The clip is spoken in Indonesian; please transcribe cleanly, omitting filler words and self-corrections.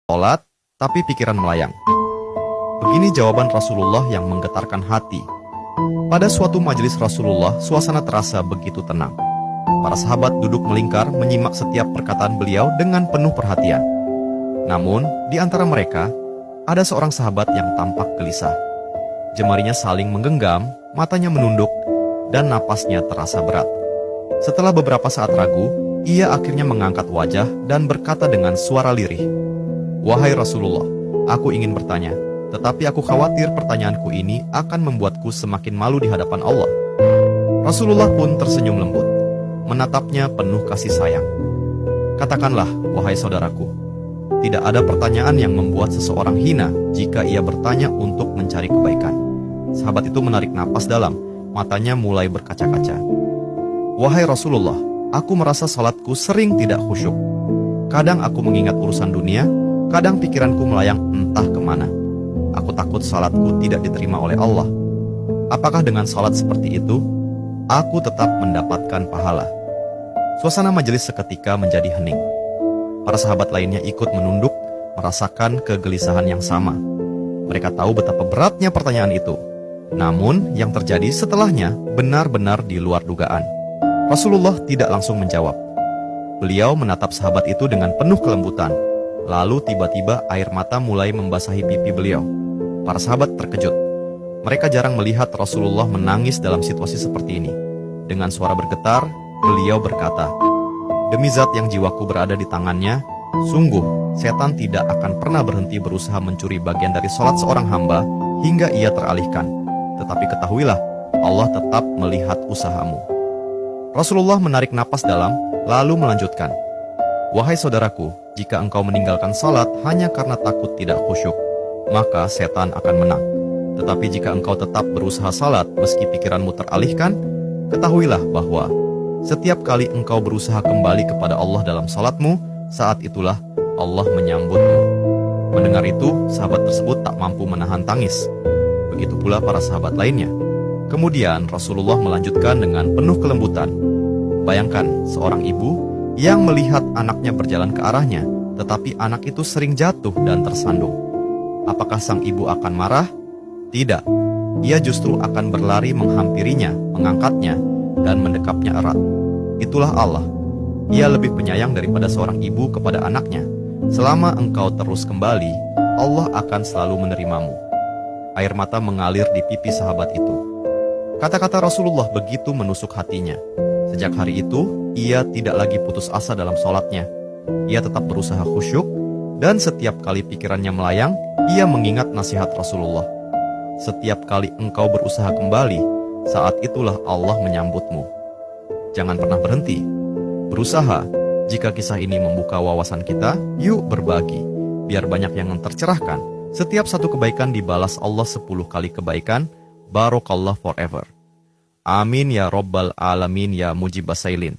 sholat, tapi pikiran melayang. Begini jawaban Rasulullah yang menggetarkan hati. Pada suatu majelis Rasulullah, suasana terasa begitu tenang. Para sahabat duduk melingkar menyimak setiap perkataan beliau dengan penuh perhatian. Namun, di antara mereka, ada seorang sahabat yang tampak gelisah. Jemarinya saling menggenggam, matanya menunduk, dan napasnya terasa berat. Setelah beberapa saat ragu, ia akhirnya mengangkat wajah dan berkata dengan suara lirih, "Wahai Rasulullah, aku ingin bertanya, tetapi aku khawatir pertanyaanku ini akan membuatku semakin malu di hadapan Allah." Rasulullah pun tersenyum lembut, menatapnya penuh kasih sayang. "Katakanlah, wahai saudaraku, tidak ada pertanyaan yang membuat seseorang hina jika ia bertanya untuk mencari kebaikan." Sahabat itu menarik napas dalam, matanya mulai berkaca-kaca. "Wahai Rasulullah, aku merasa salatku sering tidak khusyuk. Kadang aku mengingat urusan dunia, kadang pikiranku melayang entah kemana. Aku takut salatku tidak diterima oleh Allah. Apakah dengan salat seperti itu, aku tetap mendapatkan pahala?" Suasana majelis seketika menjadi hening. Para sahabat lainnya ikut menunduk, merasakan kegelisahan yang sama. Mereka tahu betapa beratnya pertanyaan itu. Namun, yang terjadi setelahnya benar-benar di luar dugaan. Rasulullah tidak langsung menjawab. Beliau menatap sahabat itu dengan penuh kelembutan. Lalu tiba-tiba air mata mulai membasahi pipi beliau. Para sahabat terkejut. Mereka jarang melihat Rasulullah menangis dalam situasi seperti ini. Dengan suara bergetar, beliau berkata, "Demi zat yang jiwaku berada di tangannya, sungguh setan tidak akan pernah berhenti berusaha mencuri bagian dari sholat seorang hamba hingga ia teralihkan. Tetapi ketahuilah, Allah tetap melihat usahamu." Rasulullah menarik napas dalam, lalu melanjutkan, "Wahai saudaraku, jika engkau meninggalkan salat hanya karena takut tidak khusyuk, maka setan akan menang. Tetapi jika engkau tetap berusaha salat meski pikiranmu teralihkan, ketahuilah bahwa setiap kali engkau berusaha kembali kepada Allah dalam salatmu, saat itulah Allah menyambutmu." Mendengar itu, sahabat tersebut tak mampu menahan tangis. Begitu pula para sahabat lainnya. Kemudian Rasulullah melanjutkan dengan penuh kelembutan, "Bayangkan seorang ibu yang melihat anaknya berjalan ke arahnya, tetapi anak itu sering jatuh dan tersandung. Apakah sang ibu akan marah? Tidak. Ia justru akan berlari menghampirinya, mengangkatnya, dan mendekapnya erat. Itulah Allah. Ia lebih penyayang daripada seorang ibu kepada anaknya. Selama engkau terus kembali, Allah akan selalu menerimamu." Air mata mengalir di pipi sahabat itu. Kata-kata Rasulullah begitu menusuk hatinya. Sejak hari itu, ia tidak lagi putus asa dalam sholatnya. Ia tetap berusaha khusyuk, dan setiap kali pikirannya melayang, ia mengingat nasihat Rasulullah. "Setiap kali engkau berusaha kembali, saat itulah Allah menyambutmu." Jangan pernah berhenti. Berusaha. Jika kisah ini membuka wawasan kita, yuk berbagi. Biar banyak yang tercerahkan. Setiap satu kebaikan dibalas Allah 10 kali kebaikan. Barokallah forever. Amin ya Rabbal Alamin ya Mujibas Sailin.